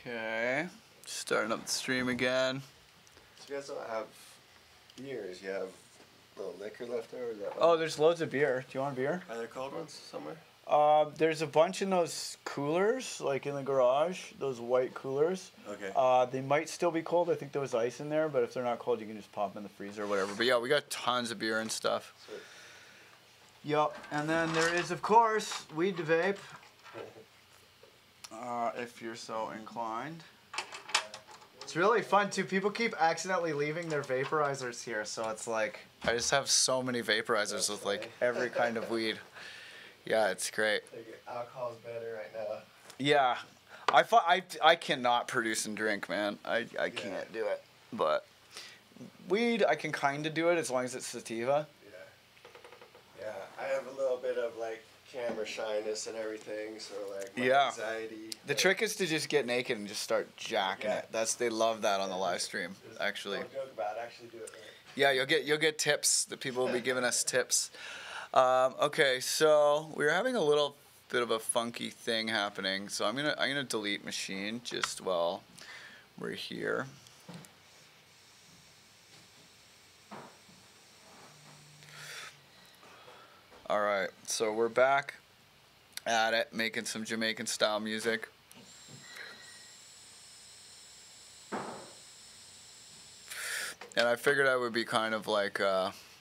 Okay, starting up the stream again. So you guys don't have beers, you have a little liquor left over? Is that Oh, there's loads of beer. Do you want a beer? Are there cold ones somewhere? There's a bunch in those coolers, like in the garage, those white coolers. Okay. They might still be cold. I think there was ice in there, but if they're not cold, you can just pop them in the freezer or whatever. But yeah, we got tons of beer and stuff. Sweet. Yep, and then there is, of course, weed to vape. If you're so inclined. It's really fun too. People keep accidentally leaving their vaporizers here, so it's like I just have so many vaporizers with like every kind of weed. Yeah, it's great. Alcohol's better right now. Yeah, I cannot produce and drink, man. I can't do it. But weed, I can kind of do it as long as it's sativa. Yeah, I have a little bit of like camera shyness and everything, so like my anxiety. The trick is to just get naked and just start jacking it. They love that on the live stream, actually. Don't joke about it, actually do it right. Yeah, you'll get tips. The people will be giving us tips. Okay, so we're having a little bit of a funky thing happening, so I'm gonna delete machine just while we're here. All right, so we're back at it, making some Jamaican style music. And I figured I would be kind of like,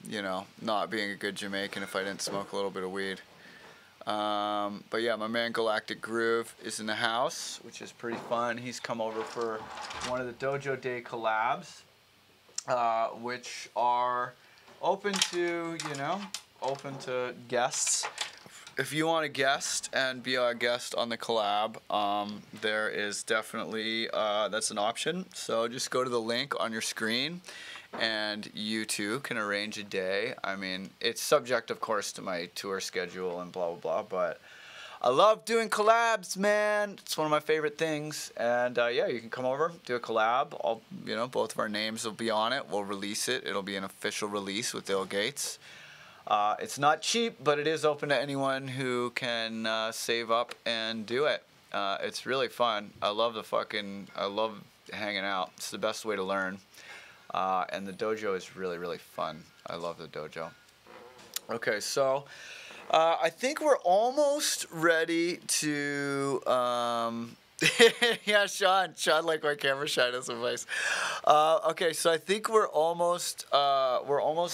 you know, not being a good Jamaican if I didn't smoke a little bit of weed. But yeah, my man Galactic Groove is in the house, which is pretty fun. He's come over for one of the Dojo Day collabs, which are open to, you know, open to guests. If you want to guest and be our guest on the collab, there is definitely, that's an option. So just go to the link on your screen and you too can arrange a day. I mean, it's subject, of course, to my tour schedule and blah, blah, blah, but I love doing collabs, man. It's one of my favorite things. And yeah, you can come over, do a collab. You know, both of our names will be on it. We'll release it. It'll be an official release with Ill Gates. It's not cheap, but it is open to anyone who can save up and do it. It's really fun. I love hanging out. It's the best way to learn. And the dojo is really, really fun. I love the dojo. Okay, so I think we're almost ready to... yeah, Sean like my camera shyness advice. Okay, so I think we're almost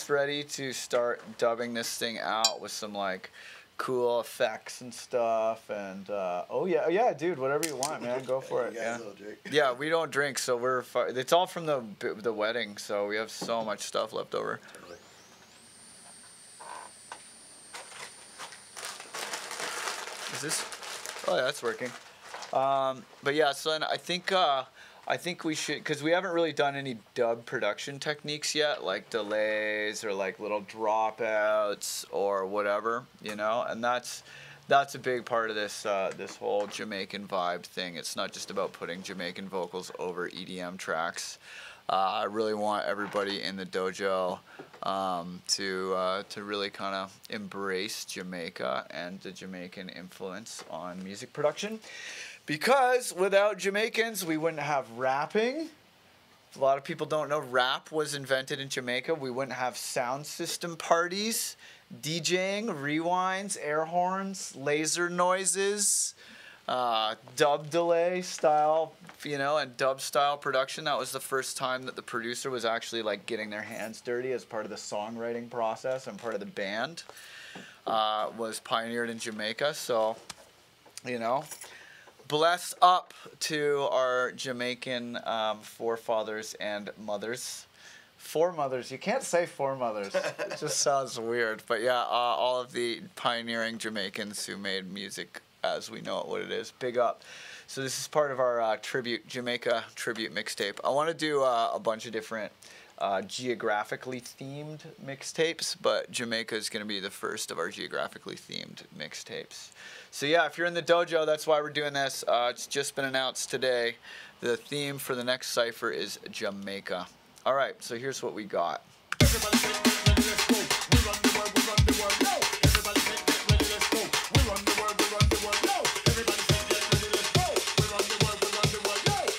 ready to start dubbing this thing out with some like cool effects and stuff. And oh yeah, dude, whatever you want, man, go for it. Yeah. Yeah, we don't drink, so it's all from the wedding, so we have so much stuff left over. Is this? Oh yeah, that's working. But yeah, so then I think we should, because we haven't really done any dub production techniques yet, like delays or like little dropouts or whatever, you know, and that's a big part of this this whole Jamaican vibe thing. It's not just about putting Jamaican vocals over EDM tracks. I really want everybody in the dojo to really kind of embrace Jamaica and the Jamaican influence on music production. Because without Jamaicans, we wouldn't have rapping. A lot of people don't know rap was invented in Jamaica. We wouldn't have sound system parties, DJing, rewinds, air horns, laser noises, dub delay style, you know, and dub style production. That was the first time that the producer was actually like getting their hands dirty as part of the songwriting process and part of the band. Was pioneered in Jamaica. So, you know, bless up to our Jamaican forefathers and mothers. Foremothers. You can't say foremothers. It just sounds weird. But yeah, all of the pioneering Jamaicans who made music as we know it what it is. Big up. So this is part of our Jamaica tribute mixtape. I want to do a bunch of different geographically themed mixtapes, but Jamaica is going to be the first of our geographically themed mixtapes. So yeah, if you're in the dojo, that's why we're doing this. It's just been announced today. The theme for the next cipher is Jamaica. All right, so here's what we got. Everybody get ready, let's go. We run the world, we run the world. No. Everybody get ready, let's go. We run the world, we run the world. No. Everybody get ready, let's go. We run the world, we run the world. No.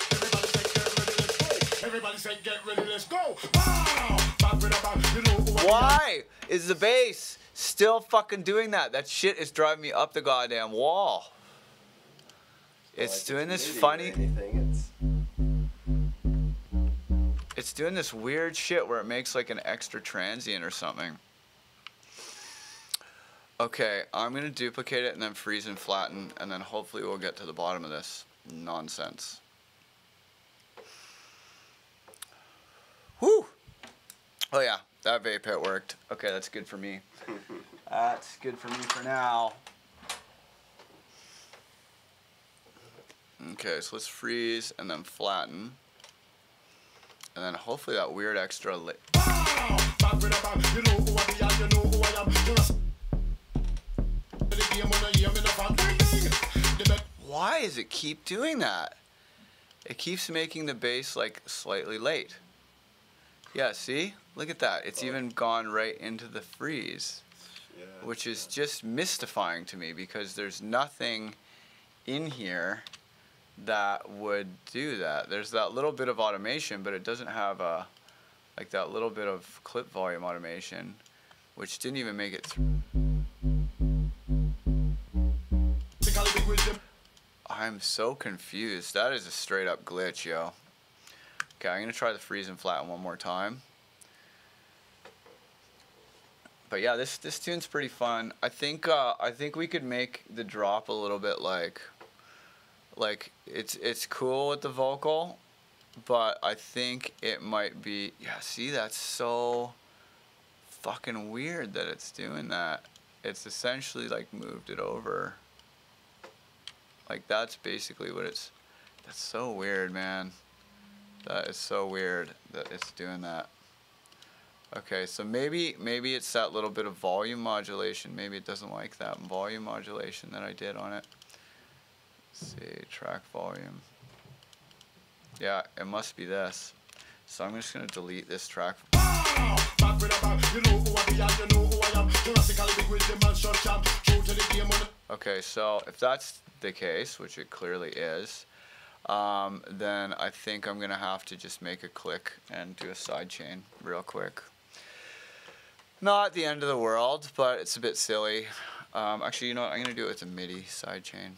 Why is the bass still fucking doing that? That shit is driving me up the goddamn wall. It's doing this funny. It's doing this weird shit where it makes like an extra transient or something. Okay, I'm gonna duplicate it and then freeze and flatten, and then hopefully we'll get to the bottom of this nonsense. Whew! Oh yeah, that vape pit worked. Okay, that's good for me. That's good for me for now. Okay, so let's freeze and then flatten. And then hopefully that weird extra Why does it keep doing that? It keeps making the bass like slightly late. Yeah, see? Look at that. It's even gone right into the freeze. Yeah, which is just mystifying to me because there's nothing in here that would do that. There's that little bit of automation, but it doesn't have a like that little bit of clip volume automation, which didn't even make it through. I'm so confused. That is a straight up glitch, yo. Okay, I'm gonna try the freeze and flatten one more time. But yeah, this tune's pretty fun. I think we could make the drop a little bit like it's cool with the vocal, but I think it might be, yeah, see, that's so fucking weird that it's doing that. It's essentially like moved it over. Like that's basically what it's, that's so weird, man. That is so weird that it's doing that. Okay, so maybe it's that little bit of volume modulation. Maybe it doesn't like that volume modulation that I did on it. Let's see, track volume. Yeah, it must be this. So I'm just gonna delete this track. Okay, so if that's the case, which it clearly is, then I think I'm gonna have to just make a click and do a sidechain real quick. Not the end of the world, but it's a bit silly. Actually, you know what? I'm gonna do it with a MIDI sidechain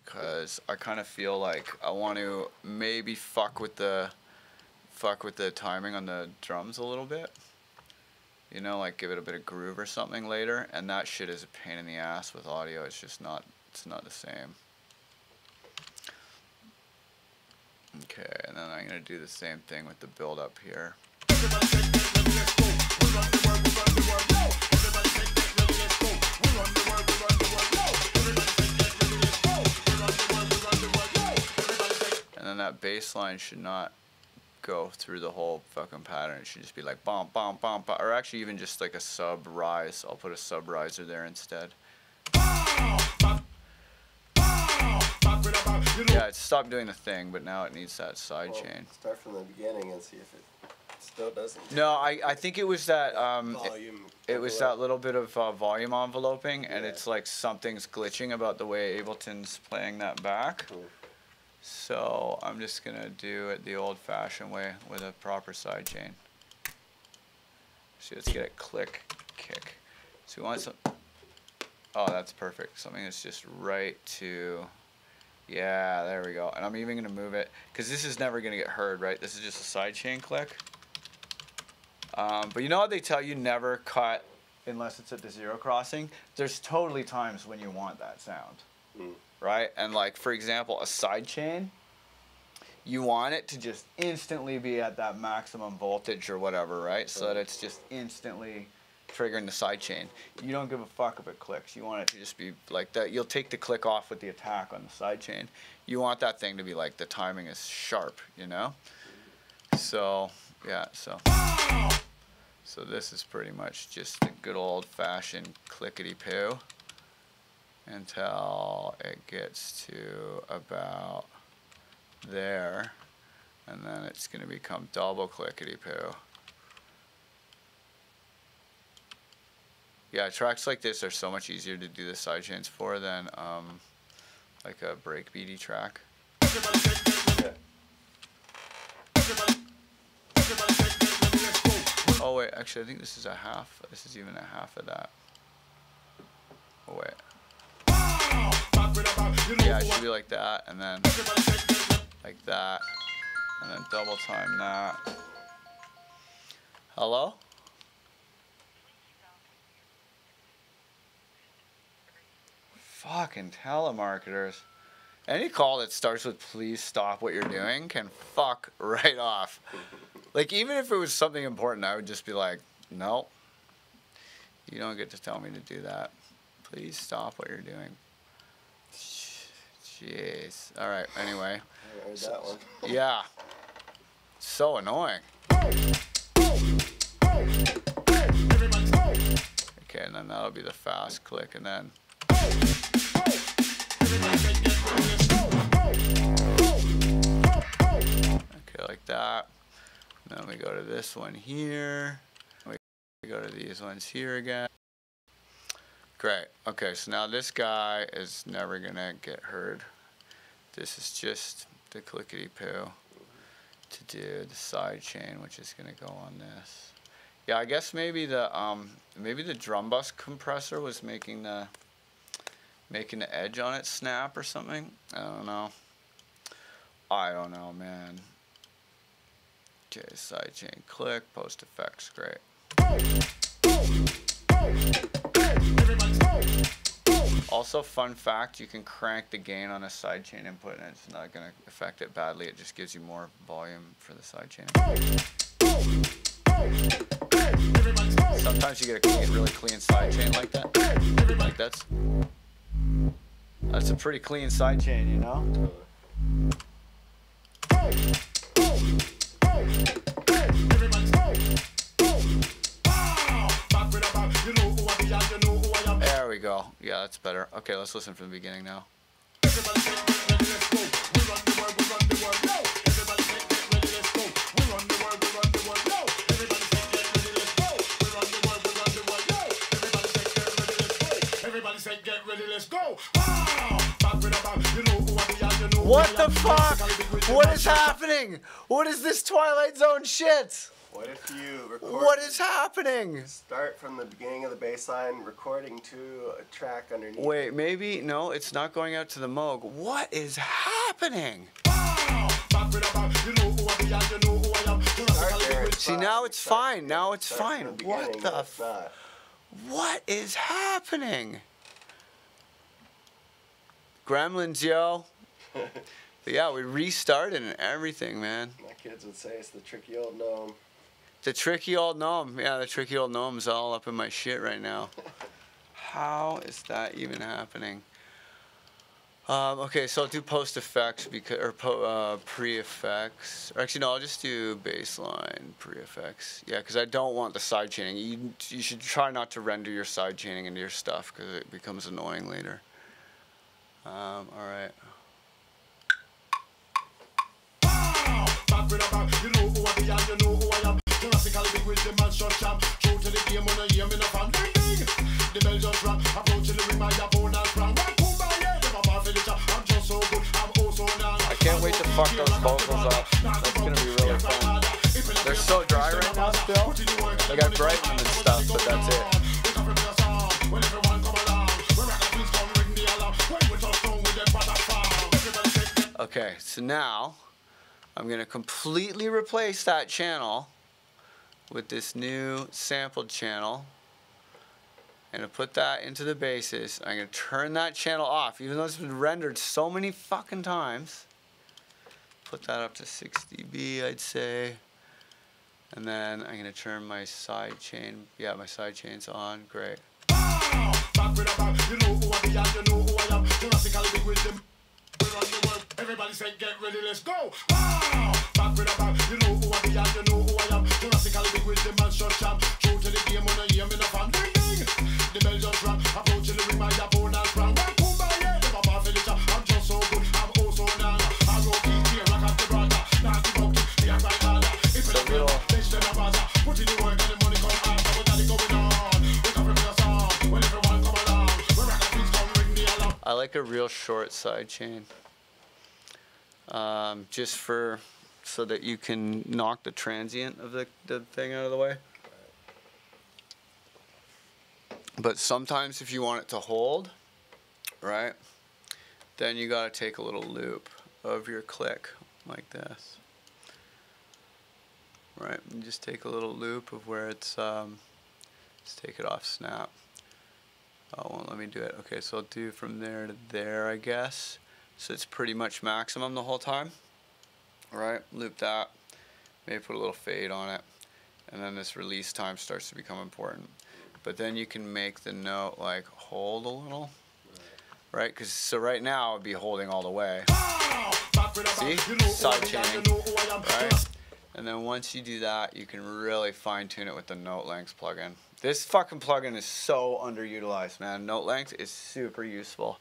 because I kind of feel like I want to maybe fuck with the timing on the drums a little bit. You know, like give it a bit of groove or something later. And that shit is a pain in the ass with audio. It's just not. It's not the same. Okay, and then I'm gonna do the same thing with the build up here. And then that bass line should not go through the whole fucking pattern. It should just be like bum bum bum bum, or actually even just like a sub rise. I'll put a sub riser there instead. Yeah, it stopped doing the thing, but now it needs that side chain. Start from the beginning and see if it still doesn't. No, I think it was that it was that little bit of volume enveloping, and it's like something's glitching about the way Ableton's playing that back. Cool. So I'm just gonna do it the old-fashioned way with a proper side chain. So let's get a click, kick. So we want some. Oh, that's perfect. Something that's just right to. Yeah, there we go. And I'm even going to move it, because this is never going to get heard, right? This is just a sidechain click. But you know how they tell you never cut unless it's at the zero crossing? There's totally times when you want that sound, right? And like, for example, a sidechain, you want it to just instantly be at that maximum voltage or whatever, right? So that it's just instantly triggering the sidechain. You don't give a fuck if it clicks. You want it to just be like that. You'll take the click off with the attack on the sidechain. You want that thing to be like the timing is sharp, you know? So, yeah, so this is pretty much just the good old-fashioned clickety-poo until it gets to about there, and then it's going to become double clickety-poo. Yeah, tracks like this are so much easier to do the sidechains for than like a breakbeaty track. Oh wait, actually I think this is a half. This is even a half of that. Oh wait. Yeah, it should be like that, and then like that, and then double time that. Hello? Fucking telemarketers. Any call that starts with please stop what you're doing can fuck right off. Like, even if it was something important, I would just be like, nope. You don't get to tell me to do that. Please stop what you're doing. Jeez. Alright, anyway. I heard that one. Yeah. So annoying. Okay, and then that'll be the fast click, and then... Okay, like that. And then we go to this one here. We go to these ones here again. Great. Okay, so now this guy is never gonna get heard. This is just the clickety-poo to do the side chain, which is gonna go on this. Yeah, I guess maybe the drum bus compressor was making the edge on it snap or something. I don't know, man. Okay, side chain click, post effects, great. Also, fun fact, you can crank the gain on a sidechain input and it's not going to affect it badly. It just gives you more volume for the sidechain. Sometimes you get a really clean sidechain like that. Like that's a pretty clean sidechain, you know? There we go. Yeah, that's better. Okay, let's listen from the beginning now. What the fuck? What is happening? What is this Twilight Zone shit? What if you record? What is happening? Start from the beginning of the bass line, recording to a track underneath. Wait, maybe no, it's not going out to the Moog. What is happening? See, now it's fine. Now it's fine. What the? What is happening? Gremlins, yo. But yeah, we restarted and everything, man. My kids would say it's the tricky old gnome. The tricky old gnome. Yeah, the tricky old gnome's all up in my shit right now. How is that even happening? Okay, so I'll do post effects or pre effects. Actually, no, I'll just do baseline pre effects. Yeah, because I don't want the side chaining. You should try not to render your side chaining into your stuff because it becomes annoying later. All right. I can't wait to fuck those vocals up. That's gonna be really fun. They're so dry right now still. Like I brighten them and stuff, but that's it. Okay, so now I'm gonna completely replace that channel with this new sampled channel. I'm gonna put that into the basses. I'm gonna turn that channel off, even though it's been rendered so many fucking times. Put that up to 6 dB, I'd say. And then I'm gonna turn my side chain. Yeah, my side chain's on. Great. Everybody say get ready, let's go. Back with a back, you know who I be and you know who I am. Classically big with the man shot champ. True to the game when I hear me no fan. Ding ding, the bell just rang. Approaching the ring, my opponent sprang. Back home by here, never bar for the chat. I'm just so good, I'm oh so young. I roll keep here, rock up the brother. Now keep up, the act right harder. If it's a real, bitch then a bother. Put in the work and the money come out. What got it going on? Wake up from your song. When everyone come along, when rock please come ring the alarm. I like a real short side chain. Just so that you can knock the transient of the thing out of the way. But sometimes if you want it to hold, right, then you got to take a little loop of your click like this. Right, and just take a little loop of where it's, let's take it off snap. Oh, it won't let me do it. Okay, so I'll do from there to there, I guess. So it's pretty much maximum the whole time. Right, loop that. Maybe put a little fade on it. And then this release time starts to become important. But then you can make the note like hold a little. Right, because so right now it'd be holding all the way. See? Side chaining. Right? And then once you do that, you can really fine tune it with the note length plugin. This fucking plugin is so underutilized, man. Note length is super useful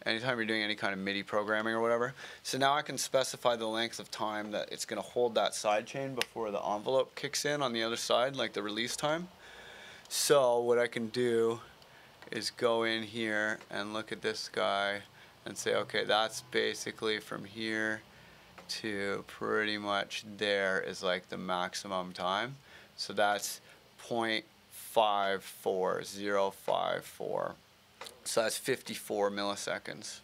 anytime you're doing any kind of MIDI programming or whatever. So now I can specify the length of time that it's going to hold that side chain before the envelope kicks in on the other side, like the release time. So what I can do is go in here and look at this guy and say, okay, that's basically from here to pretty much there is like the maximum time. So that's 0.54054. So that's 54 milliseconds.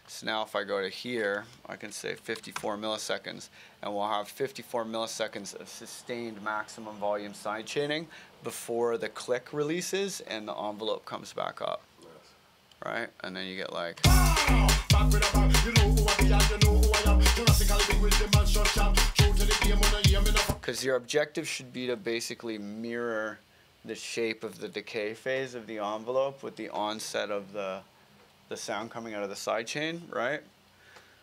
So now if I go to here, I can say 54 milliseconds, and we'll have 54 milliseconds of sustained maximum volume side chaining before the click releases and the envelope comes back up. Right? And then you get like... Because your objective should be to basically mirror the shape of the decay phase of the envelope with the onset of the sound coming out of the side chain, right?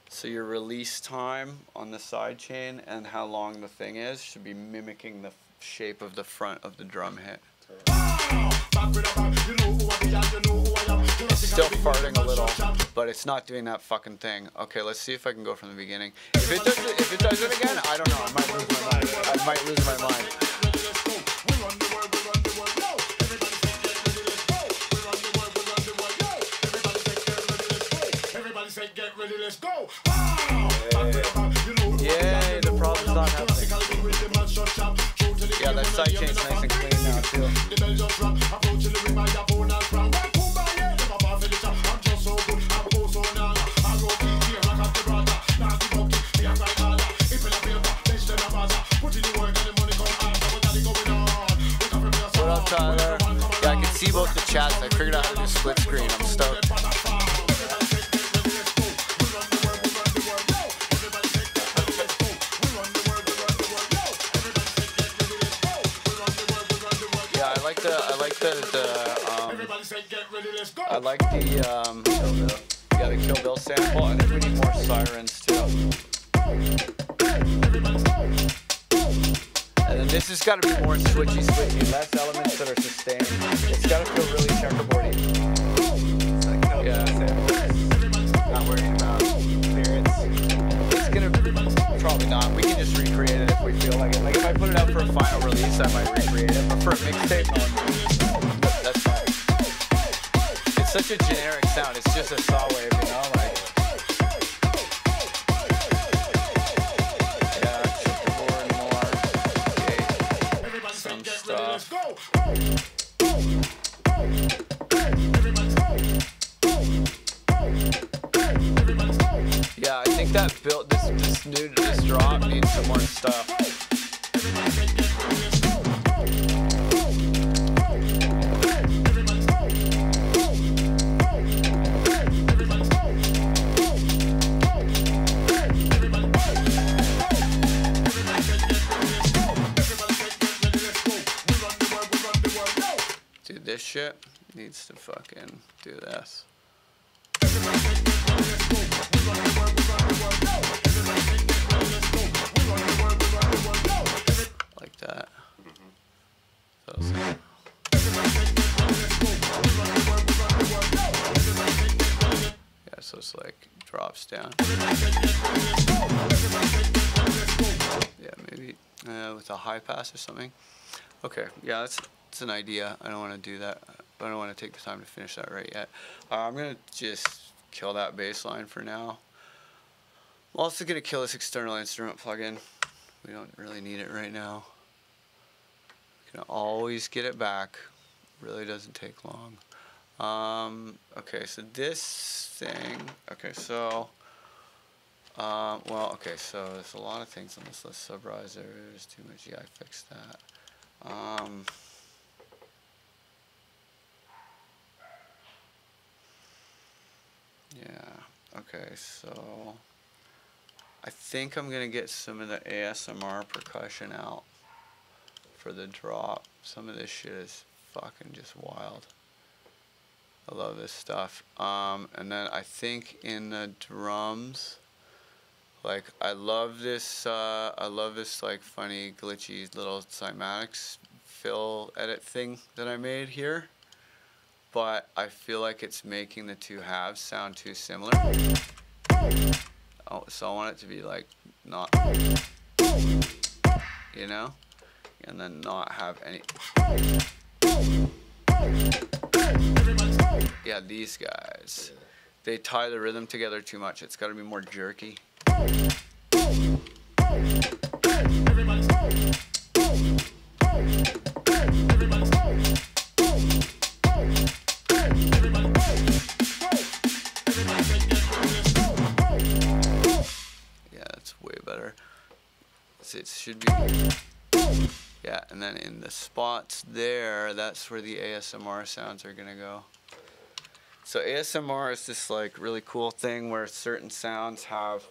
So your release time on the side chain and how long the thing is should be mimicking the shape of the front of the drum hit. It's still farting a little, but it's not doing that fucking thing. Okay, let's see if I can go from the beginning. If it does it again, I don't know. I might lose my mind. I might lose my mind. Yay, the problem's not happening. Yeah, that side chain's nice and clean now too. What up, Tyler? Yeah, I can see both the chats. I figured out how to do split screen. I'm stoked. I like the Kill Bill sample. I think we need more sirens too. And then this has got to be more switchy, less elements that are sustained. It's got to feel really checkerboardy. Yeah, not worrying about clearance. It's gonna probably not. We can just recreate it if we feel like it. Like if I put it out for a final release, I might recreate it. But for a mixtape, no. That's fine. It's such a generic sound. It's just a saw wave, you know, like. Yeah, checkerboard more. Okay. Some stuff. Yeah, I think that built this drop needs some more stuff. Dude, this shit needs to fucking do this. Like that. Yeah, so it's like drops down. Yeah, maybe with a high pass or something. Okay, yeah, that's an idea. I don't want to do that. I don't want to take the time to finish that right yet. I'm going to just kill that bass line for now. I'm also going to kill this external instrument plugin. We don't really need it right now. We can always get it back really doesn't take long. Okay, so this thing, okay, so, well, okay, so there's a lot of things on this list. Subrisers, too much, yeah, I fixed that. Yeah, okay, so I think I'm gonna get some of the ASMR percussion out for the drop. Some of this shit is fucking just wild. I love this stuff. And then I think in the drums, like I love this like funny glitchy little cymatics fill edit thing that I made here. But I feel like it's making the two halves sound too similar. Oh, so I want it to be like not, you know, and then not have any. Yeah, these guys, they tie the rhythm together too much. It's got to be more jerky. It should be, yeah, and then in the spots there, that's where the ASMR sounds are gonna go. So ASMR is this like really cool thing where certain sounds have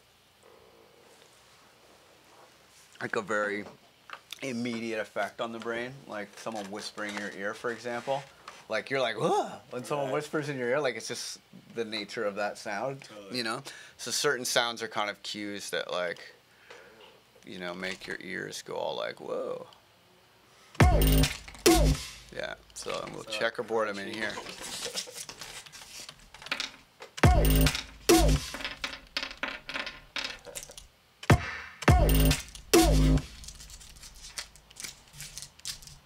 like a very immediate effect on the brain, like someone whispering in your ear, for example. Like you're like, whoa, when someone whispers in your ear, like it's just the nature of that sound, you know? So certain sounds are kind of cues that like, you know, make your ears go all like, whoa. Yeah, so we'll checkerboard them in here.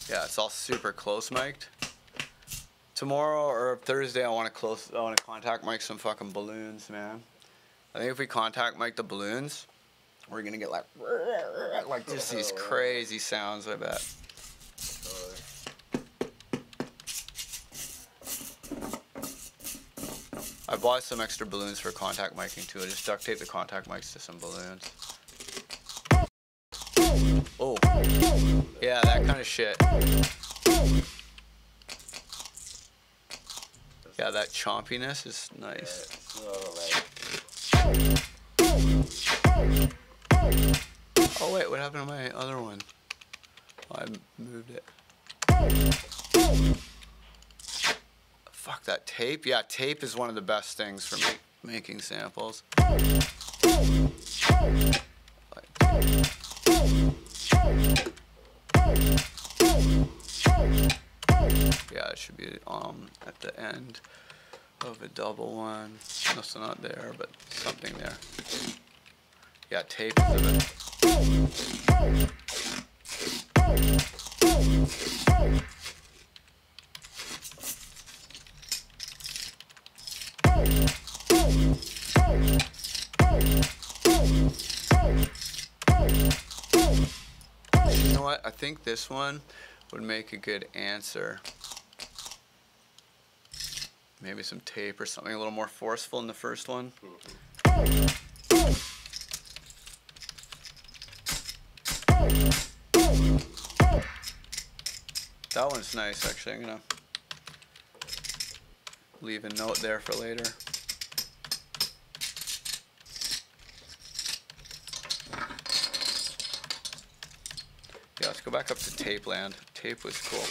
Yeah, it's all super close mic'd. Tomorrow or Thursday, I want to contact mic some fucking balloons, man. I think if we contact mic the balloons, we're gonna get like just these crazy sounds, I bet. I bought some extra balloons for contact miking too. I just duct tape the contact mics to some balloons. Oh, yeah, that kind of shit. Yeah, that chompiness is nice. Oh wait, what happened to my other one? Oh, I moved it. Fuck that tape. Yeah, tape is one of the best things for making samples. Yeah, it should be at the end of a double one. No, so not there, but something there. Yeah, tape is a bit. You know what? I think this one would make a good answer. Maybe some tape or something a little more forceful in the first one. That one's nice, actually. I'm gonna leave a note there for later. Yeah, let's go back up to tape land. Tape was cool.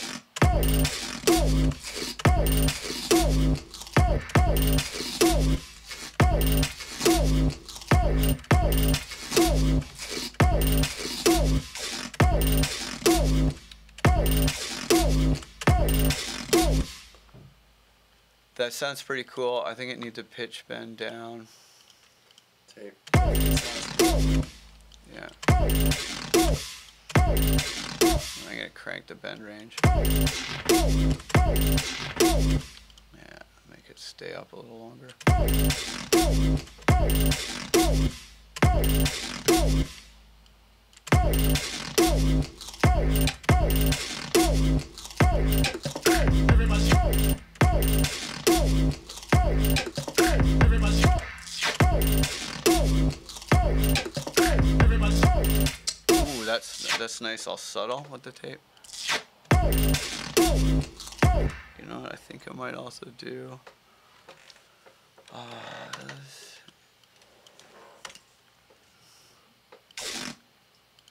That sounds pretty cool. I think it needs a pitch bend down. Tape. Yeah. I'm gonna crank the bend range. Yeah, make it stay up a little longer. that's nice, all subtle with the tape. You know what I think I might also do?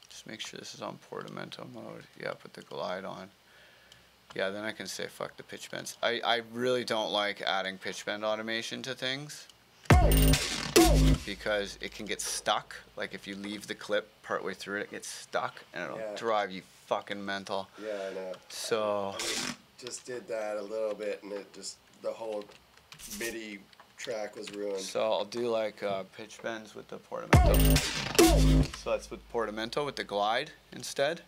Just make sure this is on portamento mode. Yeah, put the glide on. Yeah, then I can say fuck the pitch bends. I really don't like adding pitch bend automation to things because it can get stuck. Like if you leave the clip partway through it gets stuck and it'll drive you fucking mental. Yeah, I know. So I just did that a little bit and it just, the whole MIDI track was ruined. So I'll do like pitch bends with the portamento. So that's with portamento with the glide instead.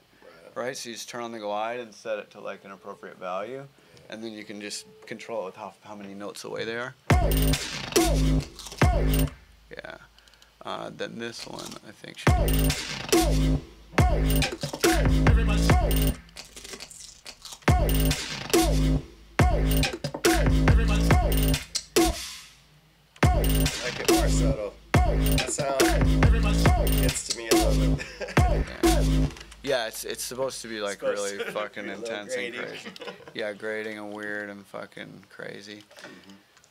Right, so you just turn on the glide and set it to like an appropriate value, and then you can just control it with how many notes away they are. Yeah. Then this one I think should be. Like it more subtle. That sound gets to me a little bit. Yeah, it's supposed to be like really fucking intense and grating. crazy. Yeah, grating and weird and fucking crazy.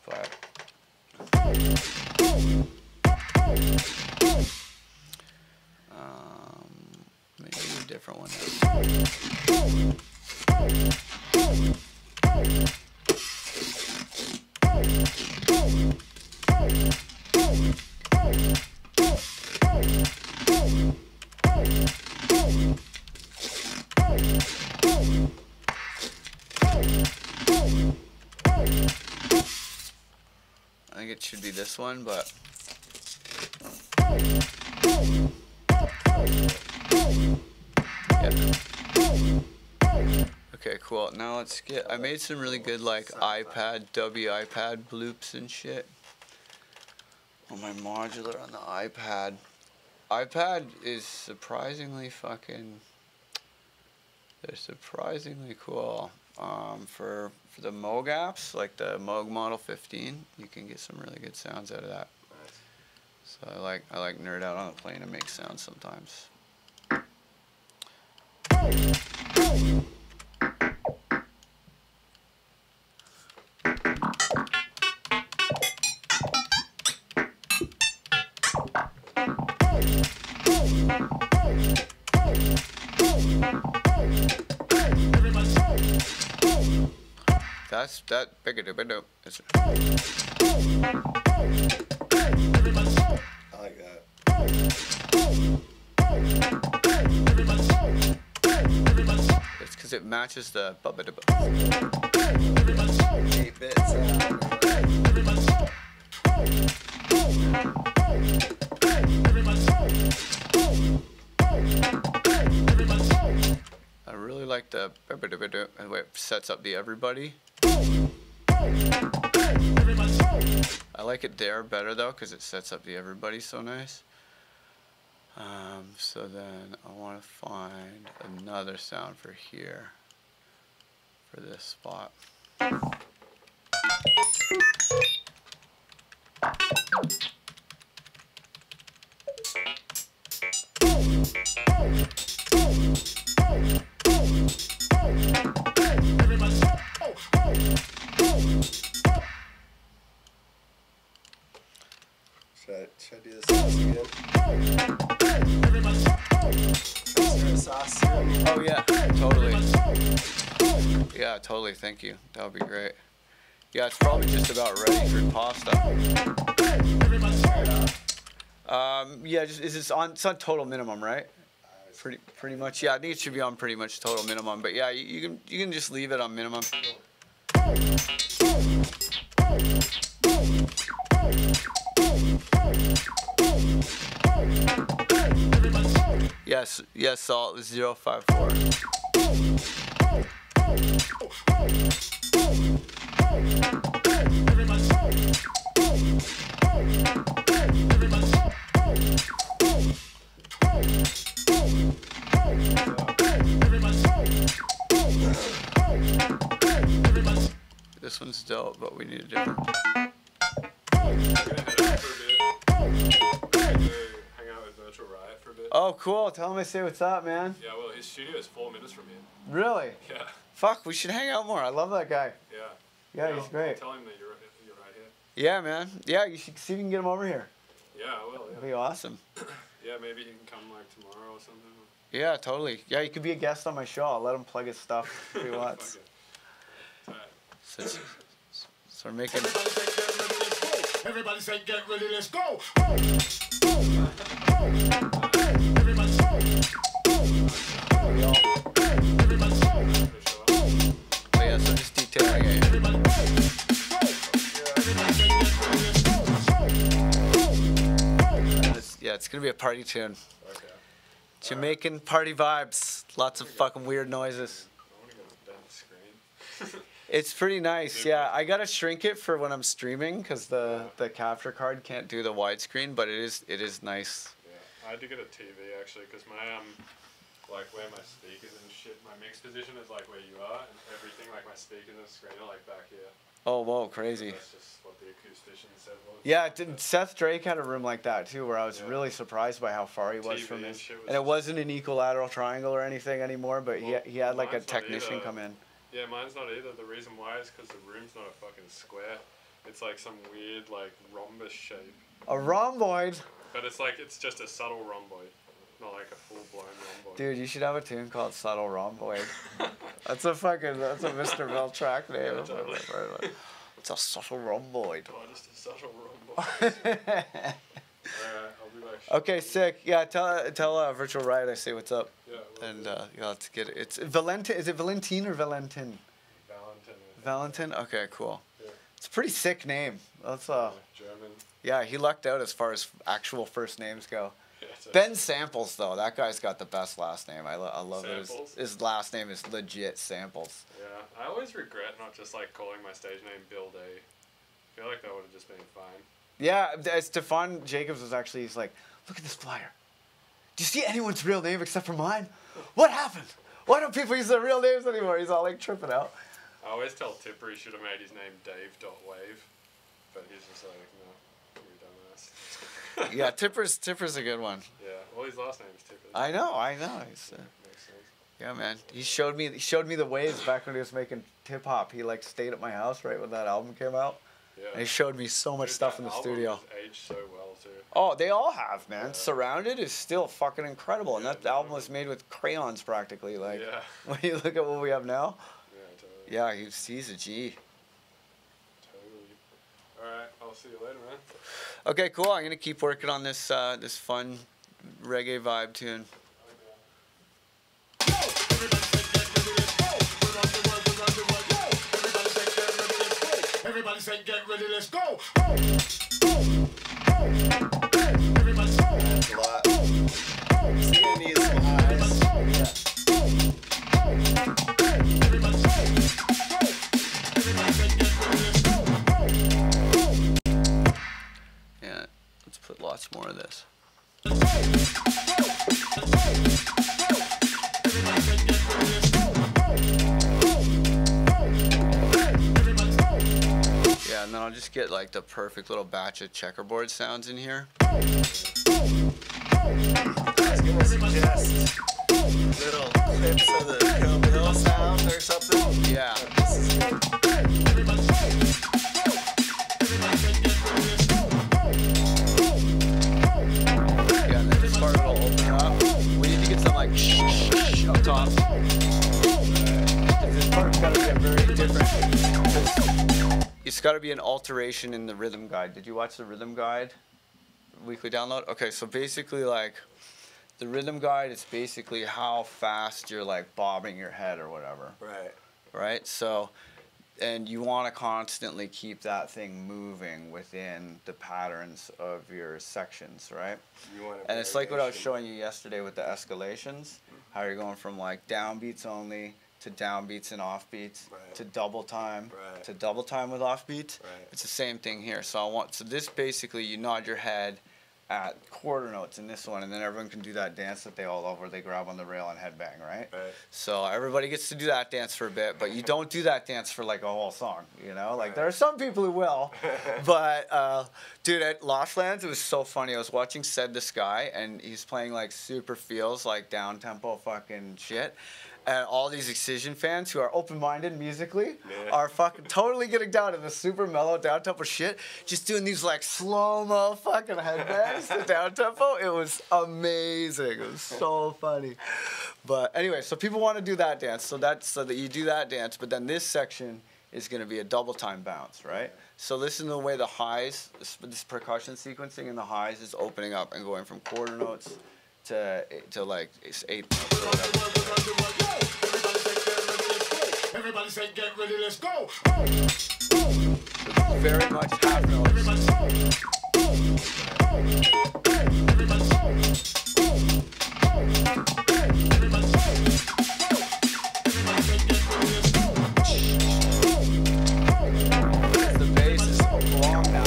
But maybe a different one now. I think it should be this one, but yeah. Okay, cool. Now let's get. I made some really good like iPad bloops and shit on my modular on the iPad. iPad is surprisingly fucking. They're surprisingly cool. For the Moog apps, like the Moog Model 15, you can get some really good sounds out of that. So I like nerd out on the plane and make sounds sometimes. That's that big a bit. I like that. It's because it matches the 8-bit sound. I really like the way it sets up the everybody. I like it there better though because it sets up the everybody so nice. So then I want to find another sound for here, for this spot. Should I do the sauce again? Should I sauce again? Oh yeah, totally. Yeah, totally. Thank you. That would be great. Yeah, it's probably just about ready for pasta. Yeah, it's on total minimum, right? Pretty much. Yeah, I think it should be on pretty much total minimum. But yeah, you can just leave it on minimum. Yes, salt is 054. This one's dope, but we need a different. Oh, cool. Tell him I say what's up, man. Yeah, well, his studio is 4 minutes from here. Really? Yeah. Fuck, we should hang out more. I love that guy. Yeah. Yeah, he's great. I'll tell him that you're right here. Yeah, man. Yeah, you should see if you can get him over here. Yeah, I will. Yeah. That'd be awesome. Yeah, maybe he can come like tomorrow or something. Yeah, totally. Yeah, he could be a guest on my show. I'll let him plug his stuff if he wants. So we're making. Everybody say get ready, let's go. Everybody say. Oh yeah, so just detailing it. Yeah, it's gonna be a party tune. Okay. Jamaican party vibes. Lots of fucking weird noises. I want to go down the screen. It's pretty nice. Yeah, I gotta shrink it for when I'm streaming because the capture card can't do the widescreen, but it is nice. Yeah, I had to get a TV actually because my like where my speakers and shit, my mix position is like where you are, and everything like my speakers and screen are like back here. Oh, whoa, crazy. That's just what the acoustician said was. Yeah, Seth Drake had a room like that too, where I was really surprised by how far he was TV from and his. shit was And it wasn't an equilateral triangle or anything anymore, but Well, he had like a mine's not technician either. come in. Yeah, mine's not either. The reason why is because the room's not a fucking square. It's like some weird like rhombus shape. A rhomboid? But it's just a subtle rhomboid, not like a full blown rhomboid. Dude, you should have a tune called Subtle Rhomboid. that's a Mr. Bell track name. Yeah, totally. It's a subtle rhomboid. Oh, just a subtle rhomboid. Alright, I'll be back. Okay, sick. Yeah, tell Virtual Riot I say what's up. Yeah. And yeah, let's get it. It's Valentin. Is it Valentine or Valentin? Valentin. Okay, cool. Yeah. It's a pretty sick name. That's German. Yeah, he lucked out as far as actual first names go. Yeah, Ben Samples though, that guy's got the best last name. I love it. Samples? His last name is legit Samples. Yeah, I always regret not just like calling my stage name Bill Day. I feel like that would have just been fine. Yeah, Stefan Jacobs was actually, he's like, look at this flyer. Do you see anyone's real name except for mine? What happened? Why don't people use their real names anymore? He's all like tripping out. I always tell Tipper he should have made his name Dave.Wave, but he's just like, no, you dumbass. Yeah, Tipper's a good one. Yeah, well, his last name is Tipper. I know. He's, Makes sense. yeah, man. He showed me the waves back when he was making hip hop. He like stayed at my house right when that album came out. Yeah. And he showed me so much Dude, stuff that in the album studio. has aged so well too. Oh, they all have, man. Yeah. Surrounded is still fucking incredible, and Yeah, that album was made with crayons practically. Like, Yeah. when you look at what we have now, Yeah, totally. yeah, he's a G. Totally. Alright, I'll see you later, man. Okay, cool. I'm gonna keep working on this this fun reggae vibe tune. Everybody say get ready, let's go. Everybody say. That's a lot. He's gonna need some eyes. Yeah, let's put lots more of this. Yeah, and then I'll just get like the perfect little batch of checkerboard sounds in here. I was gonna suggest little clips of the Hill sound or something. Yeah. This is good. Yeah, and then this part will open up. We need to get some like shh up top. 'Cause this part's gotta be a very different. It's gotta be an alteration in the rhythm guide. Did you watch the rhythm guide? Weekly download? Okay, so basically like the rhythm guide is basically how fast you're like bobbing your head or whatever. Right. Right? So, and you want to constantly keep that thing moving within the patterns of your sections, right? You want And it's like what I was showing you yesterday with the escalations, how you're going from like downbeats only to downbeats and offbeats Right. to double time Right. to double time with offbeats. Right. It's the same thing here. So this basically you nod your head at quarter notes in this one, and then everyone can do that dance that they all love where they grab on the rail and headbang, right? So everybody gets to do that dance for a bit, but you don't do that dance for like a whole song, you know? Like there are some people who will, but dude, at Loshlands, it was so funny. I was watching Said the Sky, and he's playing like super feels, like down-tempo fucking shit. And all these Excision fans who are open-minded musically are fucking totally getting down to the super mellow down-tempo shit, just doing these like slow-mo fucking headbangs to down-tempo. It was amazing. It was so funny. But anyway, so people want to do that dance, so that you do that dance, but then this section is going to be a double time bounce, right? So listen to the way the highs, this percussion sequencing in the highs is opening up and going from quarter notes to like it's 8. Everybody say get ready, let's go. Very much half notes. Everybody The bass is so long now.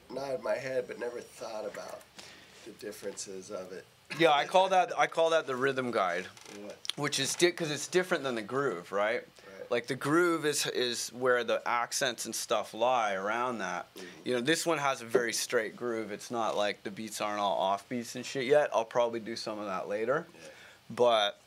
Nod my head, but never thought about the differences of it. Yeah, I call that the rhythm guide, Yeah. which is because it's different than the groove, right? Like the groove is where the accents and stuff lie around that. You know, this one has a very straight groove. It's not like the beats aren't all off beats and shit yet. I'll probably do some of that later, but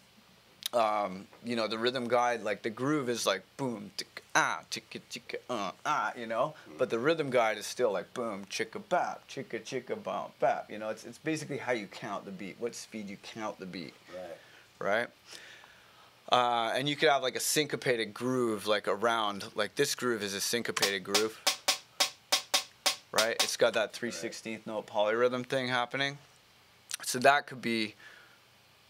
you know, the rhythm guide, like the groove is like boom, tick, ah, chicka, chicka, ah, you know, but the rhythm guide is still like boom, chicka, bap, chicka, chicka, bop, bap. You know, it's basically how you count the beat, what speed you count the beat, right? And you could have like a syncopated groove, like around, like this groove is a syncopated groove, right? It's got that 3/16th note polyrhythm thing happening, so that could be,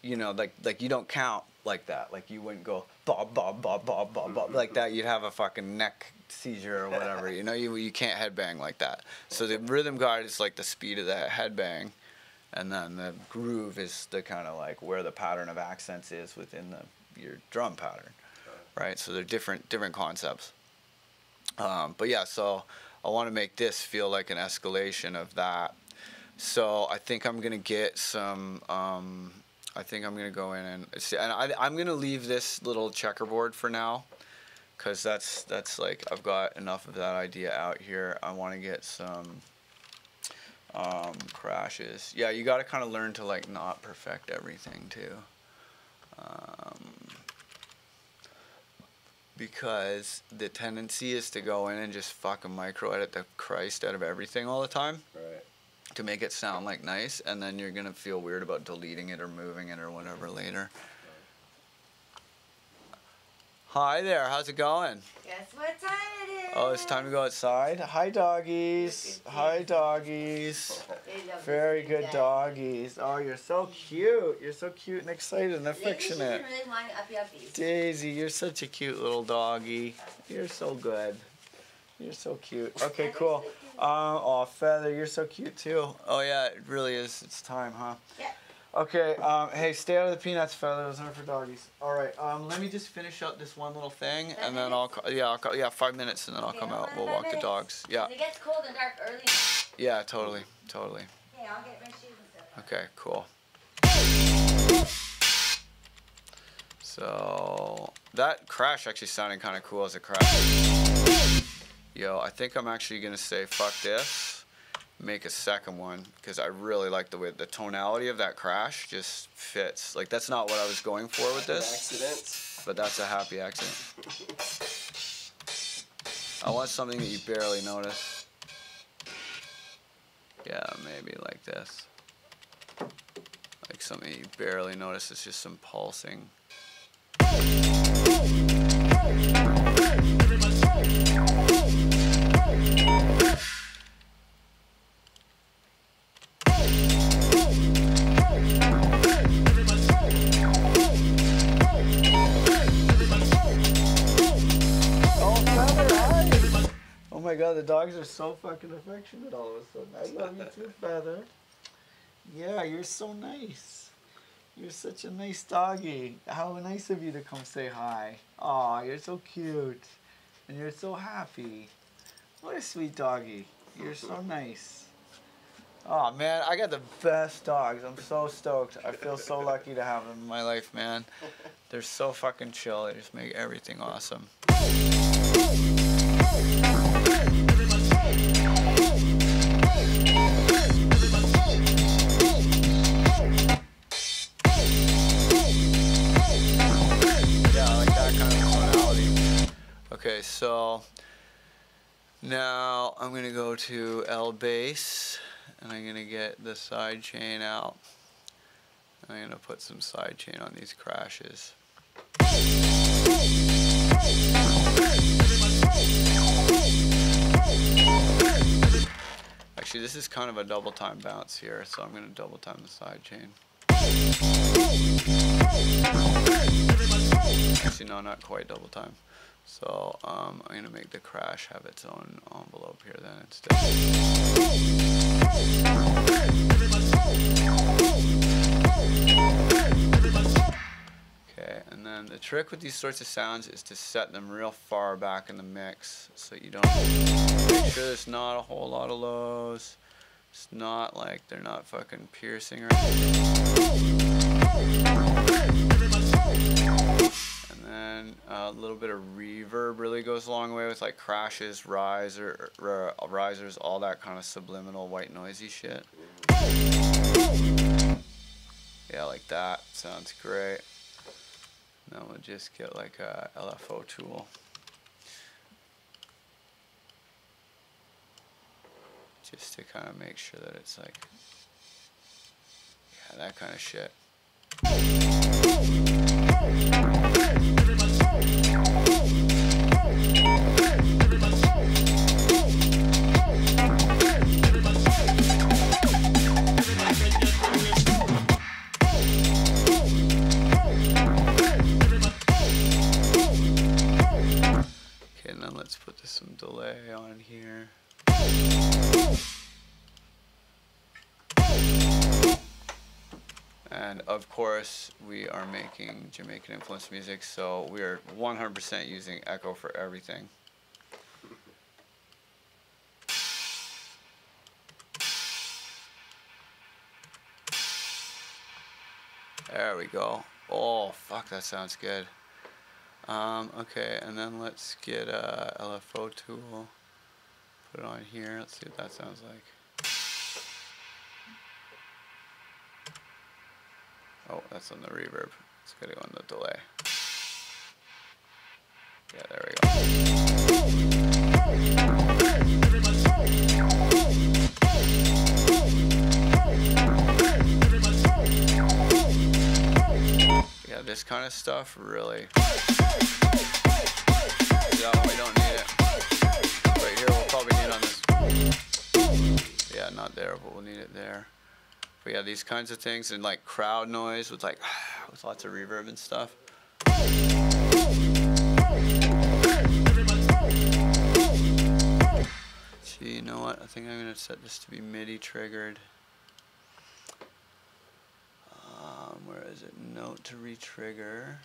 you know, like you don't count like that. Like you wouldn't go bob bob bob bob bob bob like that. You'd have a fucking neck seizure or whatever. You know, you can't headbang like that. So the rhythm guide is like the speed of that headbang, and then the groove is the kind of like where the pattern of accents is within your drum pattern, right? So they're different concepts. But yeah, so I want to make this feel like an escalation of that. So I think I'm gonna get some. I think I'm gonna go in and I'm gonna leave this little checkerboard for now, cause that's like I've got enough of that idea out here. I want to get some crashes. Yeah, you got to kind of learn to like not perfect everything too, because the tendency is to go in and just fucking micro edit the Christ out of everything all the time. Right. To make it sound like nice, and then you're gonna feel weird about deleting it or moving it or whatever later. Hi there, how's it going? Guess what time it is? Oh, it's time to go outside. Hi doggies. Hi doggies. Very good doggies. Oh, you're so cute. You're so cute and excited and affectionate. Really want uppy uppies. Daisy, you're such a cute little doggy. You're so good. You're so cute. Okay, cool. Oh, Feather, you're so cute too. Oh yeah, it really is. It's time, huh? Yeah. Okay. Hey, stay out of the peanuts, Feather. Those aren't for doggies. All right. Let me just finish up this one little thing, and then I'll 5 minutes, and then I'll come out. We'll walk the dogs. Yeah. It gets cold and dark early. Yeah, totally. Okay, I'll get my shoes and stuff. Okay, cool. So that crash actually sounded kind of cool as a crash. Yo, I think I'm actually gonna say fuck this, make a second one, because I really like the way the tonality of that crash just fits. Like that's not what I was going for with this. Accidents. But that's a happy accident. I want something that you barely notice. Yeah, maybe like this. Like something you barely notice. It's just some pulsing. Oh my god, the dogs are so fucking affectionate all of a sudden. I love you too, Feather. Yeah, you're so nice. You're such a nice doggy. How nice of you to come say hi. Aw, you're so cute. And you're so happy. What a sweet doggy. You're so nice. Oh man, I got the best dogs. I'm so stoked. I feel so lucky to have them in my life, man. They're so fucking chill. They just make everything awesome. Okay, so now I'm gonna go to L bass and I'm gonna get the side chain out. I'm gonna put some side chain on these crashes. Actually, this is kind of a double time bounce here, so I'm gonna double time the side chain. Actually, no, not quite double time. So I'm going to make the crash have its own envelope here then instead. Okay, and then the trick with these sorts of sounds is to set them real far back in the mix so you don't make sure there's not a whole lot of lows. It's not like they're not fucking piercing or anything. And then a little bit of reverb really goes a long way with like crashes, risers, all that kind of subliminal white noisy shit. Yeah, like that. Sounds great. Then we'll just get like a LFO tool. Just to kind of make sure that it's like, yeah, that kind of shit. Okay, and then let's put some delay on here. And of course, we are making Jamaican influenced music, so we are 100% using echo for everything. There we go. Oh, fuck, that sounds good. Okay, and then let's get a LFO tool. Put it on here. Let's see what that sounds like. Oh, that's on the reverb. It's gotta go on the delay. Yeah, there we go. Yeah, this kind of stuff really. Yeah, we don't need it. Right here, we'll probably need on this. Yeah, not there, but we'll need it there. But yeah, these kinds of things and like crowd noise with like with lots of reverb and stuff. Gee, you know what? I think I'm gonna set this to be MIDI triggered. Where is it? Note to retrigger.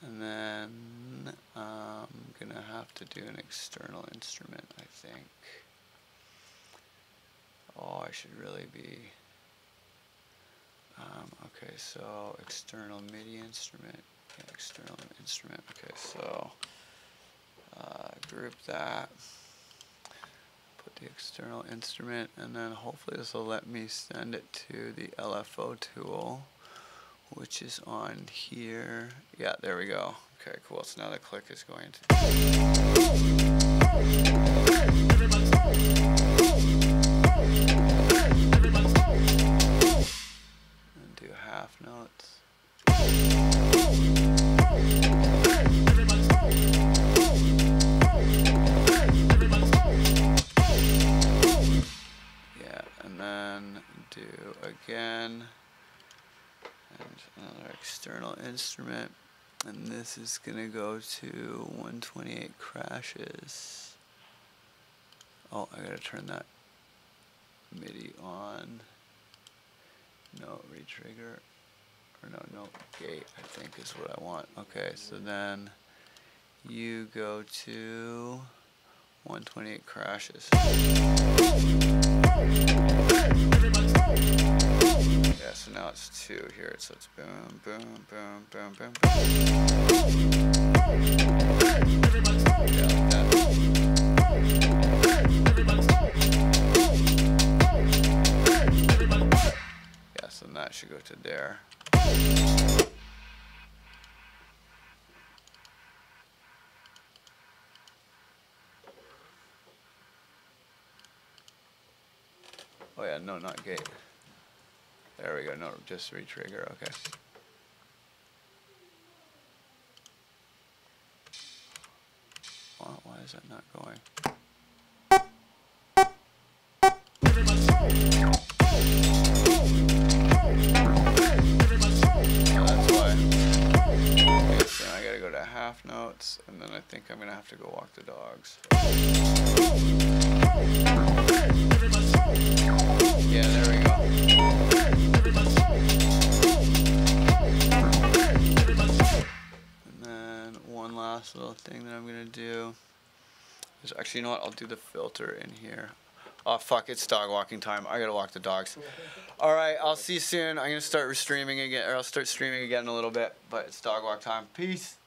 And then I'm gonna have to do an external instrument, I think. Oh, I should really be. Okay, so external MIDI instrument. Yeah, external instrument. Okay, so group that. Put the external instrument, and then hopefully this will let me send it to the LFO tool, which is on here. Yeah, there we go. Okay, cool. So now the click is going to. And do half notes. Yeah, and then do again. And another external instrument. And this is gonna go to 128 crashes. Oh, I gotta turn that MIDI on. No, retrigger. Or no, gate, I think is what I want. Okay, so then you go to 128 crashes. Yeah, so now it's 2 here, so it's boom, boom, boom, boom, boom, boom. Yeah, like that. Yeah, so that should go to there. Oh yeah, no, not gate. There we go, no, just retrigger, okay. Why is that not going? That's why. Okay, so I gotta go to half notes, and then I think I'm gonna have to go walk the dogs. Yeah, there we go. And then one last little thing that I'm gonna do is actually, you know what? I'll do the filter in here. Oh fuck, it's dog walking time. I gotta walk the dogs. Alright, I'll see you soon. I'm gonna start streaming again, or I'll start streaming again in a little bit, but it's dog walk time. Peace.